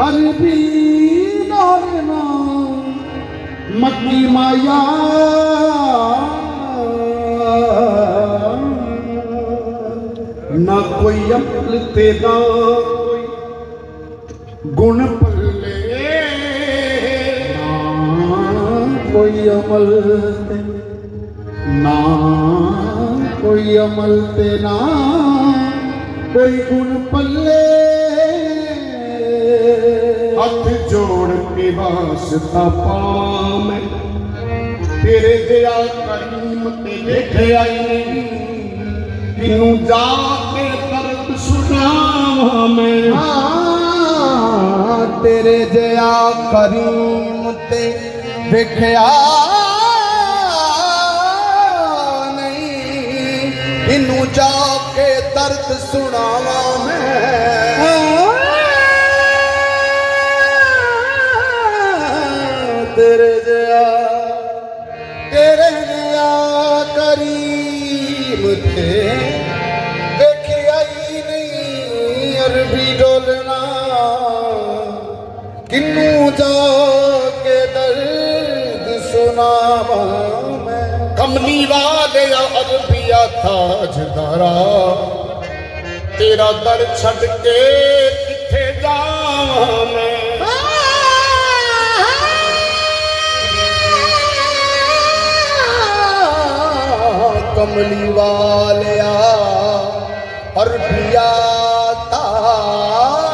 अरबी नारना मक्की माया ना कोई अमल तेरा कोई गुण पल्ले कोई अमल ते ना कोई अमल ते ना कोई गुण पल्ले हाथ जोड़ के वास्ता पावे तेरे जया करीम ते देखे आई नहीं किनू जाके दर्द सुनावा मैं तेरे जया करीम ते देखया नहीं इनू जाके दर्द सुनावा मैं तेरे जया करीम ते देखया ही नहीं अरबी डोलना किनू जाके दर्द सुनावा मैं कमली वाले अरबिया ताजदारा तेरा दर छड़ के किथे जावा मैं कमली वालिया अरबिया ताजदारा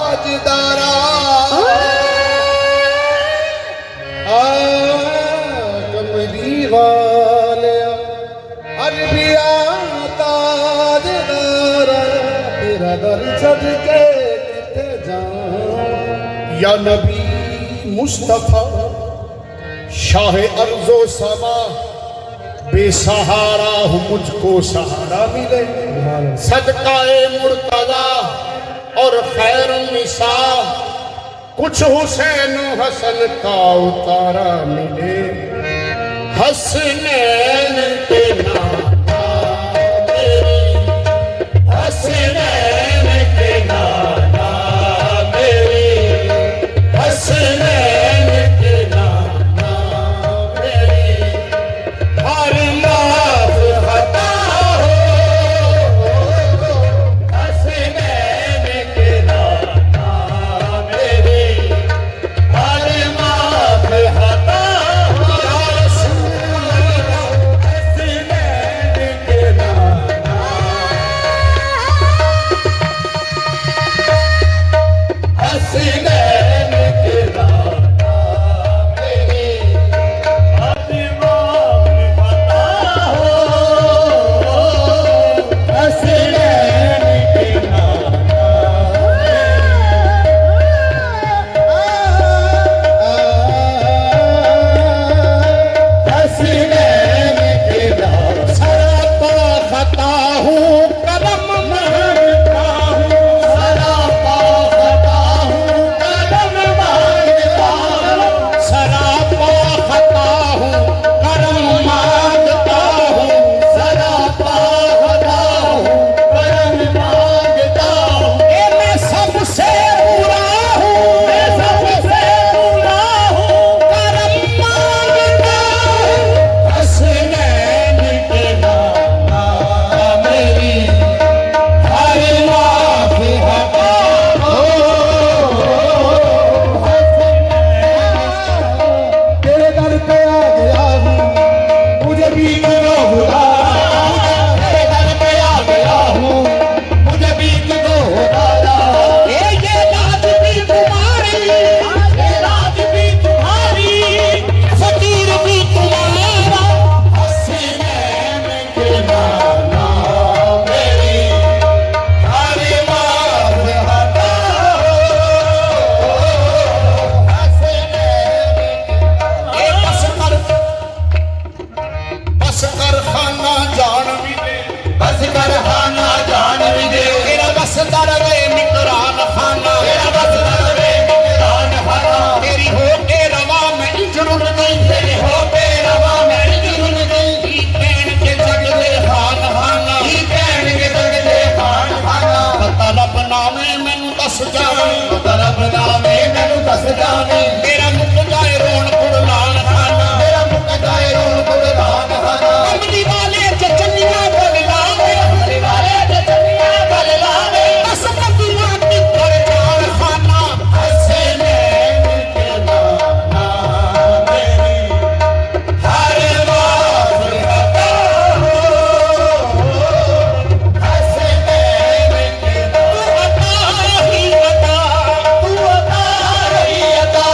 कमली वालिया अरबिया ताजदारा तेरा दर छड़ के किथे जाऊं या नबी मुस्तफा शाह अर्ज़ो समा बेसहारा हूँ मुझको सहारा मिले सदकाए मुर्तजा और खैर निसा कुछ हुसैन हसन का उतारा मिले हसनैन के नाना मेरे हसनैन के नाना मेरे हसनैन के नाना मेरे हर माफ हता हो हसनैन के नाना मेरे हर माफ हता हो हसनैन के नाना ਨਾਵੇਂ ਮੈਨੂੰ ਦੱਸ ਜਾਵੀਂ ਧਰਮ ਨਾਮੇ ਮੈਨੂੰ ਦੱਸ ਜਾਵੀਂ ਮੇਰਾ ਮੁੱਕ ਜਾਏ ਰੋਣ ਕੁੜਲਾਨ ਖਾਨਾ ਮੇਰਾ ਮੁੱਕ ਜਾਏ ਰੋਣ ਕੁੜਲਾਨ ਖਾਨਾ ਅਮਲੀ ਵਾਲੇ ਚੰਨੀਆਂ ਬਲ ਲਾਵੇ ਅਮਲੀ ਵਾਲੇ ਤੇ ਚੰਨੀਆਂ ਬਲ ਲਾਵੇ ਦਸ ਬੰਦੀਆਂ ਨਿਕਲ ਜਾਣ ਖਾਨਾ ਹੱਸੇ ਨੈਣ ਕੇ ਨਾਨਾ ਮੇਰੀ ਹਰ ਮਾਸ ਹਤਾ ਹੋ ਹੱਸੇ ਨੈਣ ਕੇ ਤੂੰ ਅਤਾ ਹੀ ਅਤਾ ਤੂੰ ਅਤਾ ਰਹੀ ਅਤਾ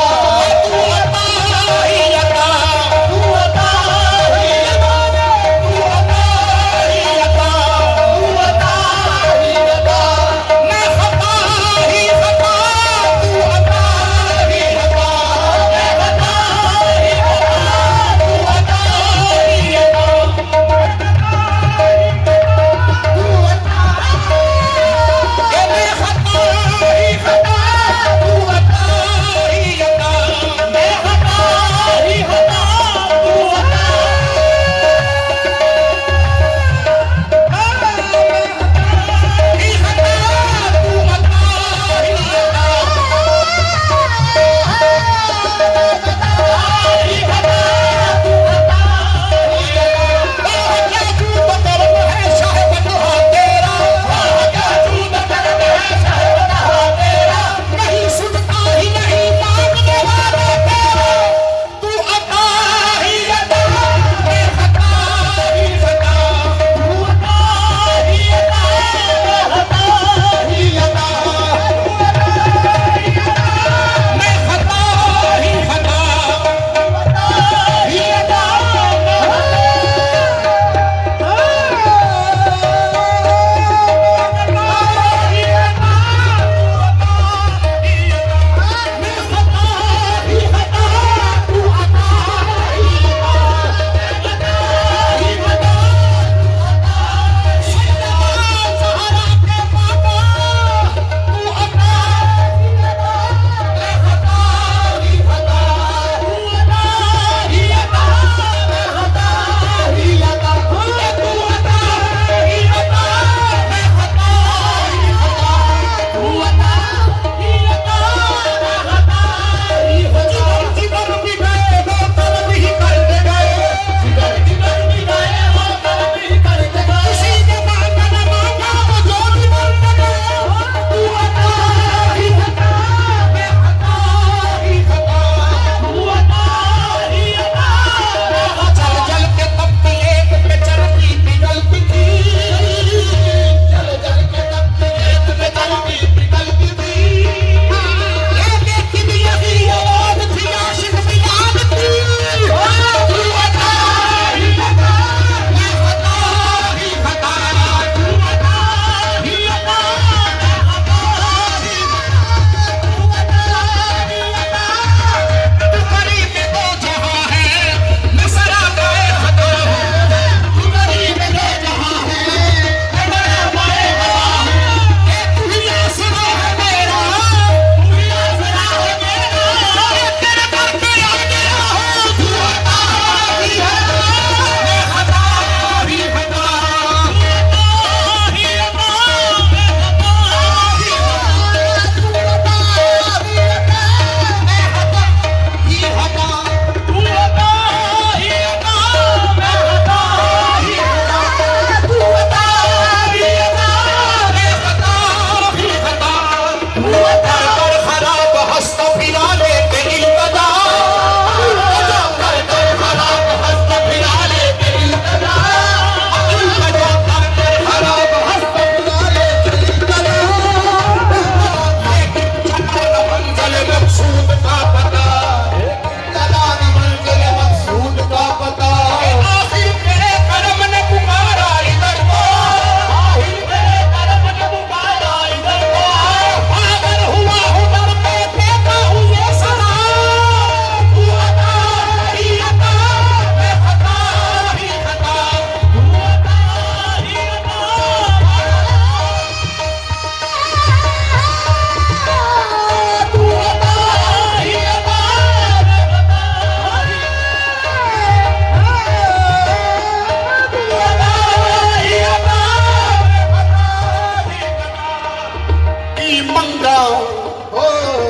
थी मंगा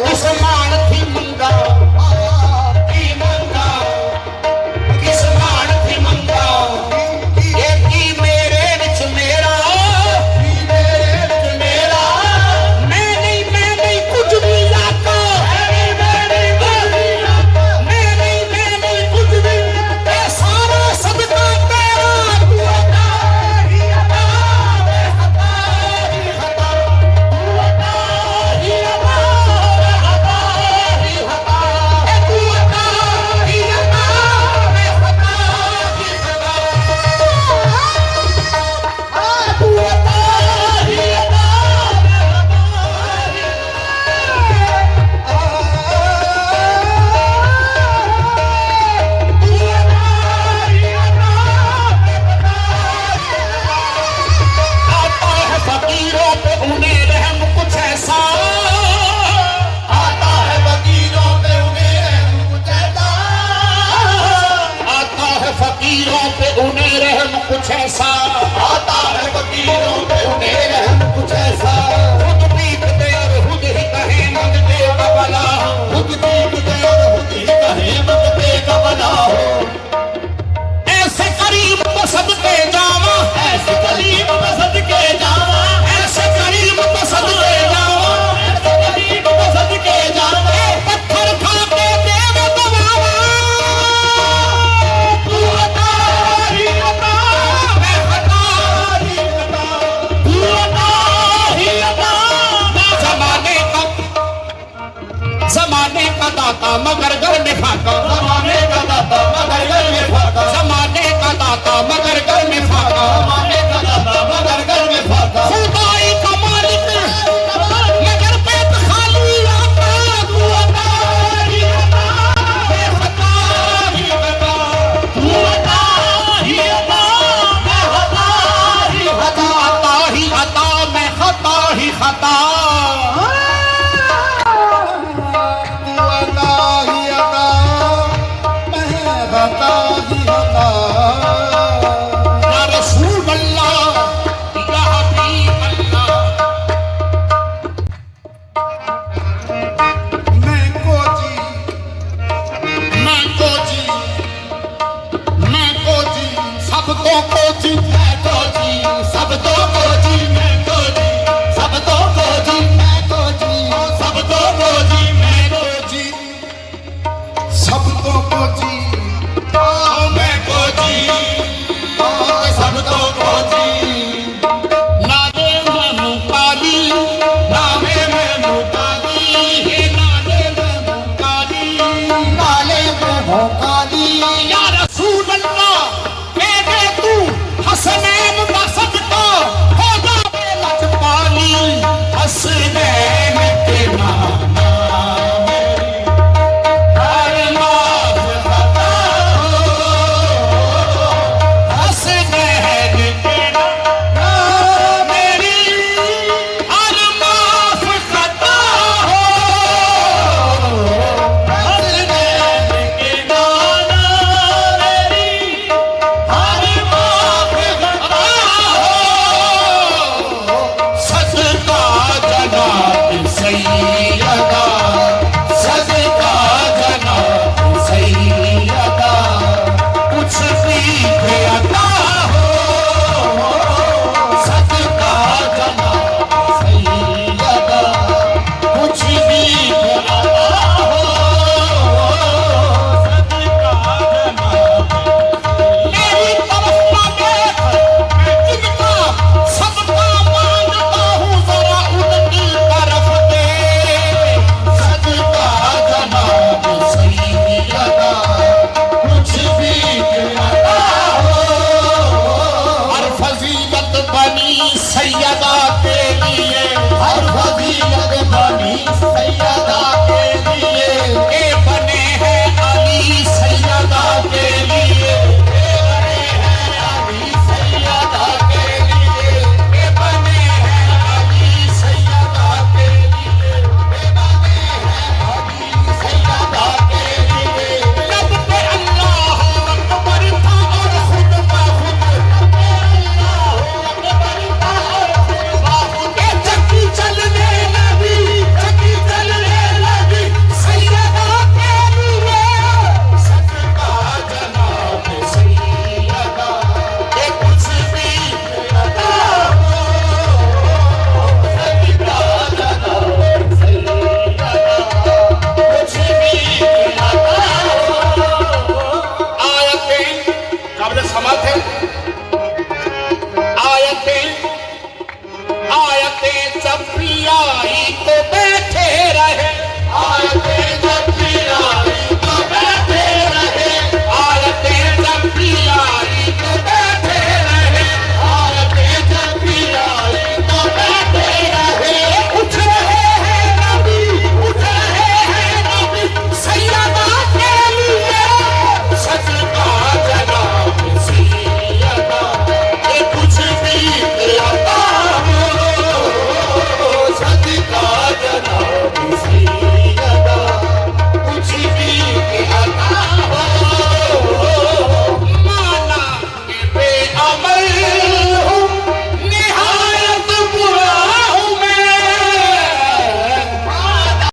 किस मान थी मंगा की मंगा किस मान थी मंगा ये की मेरे विच मेरा मैं नहीं कुछ भी लाता मैं नहीं कुछ भी ये सारा सदका तेरा तू अता ही अता बेहता ही हता तू अता ही अता बेहता ही हता तू अता ही अता बेहता ही हता तू अता ही अता आता है फकीरों पे उन्हें रहम कुछ ऐसा आता है फकीरों पे उन्हें रहम कुछ ऐसा आता है फकीरों पे उन्हें रहम कुछ ऐसा आता है फकीरों पे उन्हें रहम कुछ ऐसा खुद पीटते और खुद ही कहे मंगते का भला खुद पीटते और खुद ही कहे मंगते का भला हो ऐसे करीब तो सदके जावा ऐसे करीब तो सदके जावा ऐसे करीब तो सदके जावा ऐसे करीब तो सदके जावा पत्थर खा के देव दबावा तू अता ही अता मैं हटा ही अता तू अता ही अता जमाने का दाता मगर घर में फाका ज़माने का दाता मगर घर में फाका जमाने का दाता मगर घर में फाका ज़माने का दाता मगर घर में फाका खुदाई का मालिक मगर पेट खाली आता तू अता ही अता बेहता ही अता तू अता ही अता बेहता ही अता आता ही आता मैं हता ही हता तू अता ही अता मैं अता ही अता या रसूल अल्लाह या हबीब अल्लाह मैं को जी मैं को जी सबको को जी मैं को जी सब तो को जी मैं को जी सब तो को जी मैं को जी सब तो को जी मैं को जी सब तो को जी ओ मैं को जी ओ सब तो को जी नादे में मुकाली नामे में मुकाली हे नादे में मुकाली नाले में भोकाली या रसूल अल्लाह कह दे तू हसनैन का सदका हो जावे लजपाली हसनैन के नाना मेरी हर माफ खता हो हसनैन के ना मेरी हर माफ खता हो हसनैन के नाना मेरी हर माफ खता हो सदका जनाब सैयदा सदका जनाब सैयदा कुछ भी अता हो सदका जनाब सैयदा कुछ भी अता हो सदका जनाब मेरी तरफ ना देख मैं जिनका सबका मांगता हूँ जरा उनकी तरफ देख सदका जनाब सैयदा कुछ भी अता हो हर फजीलत बनी सैयदा के लिए हर फजीलत बनी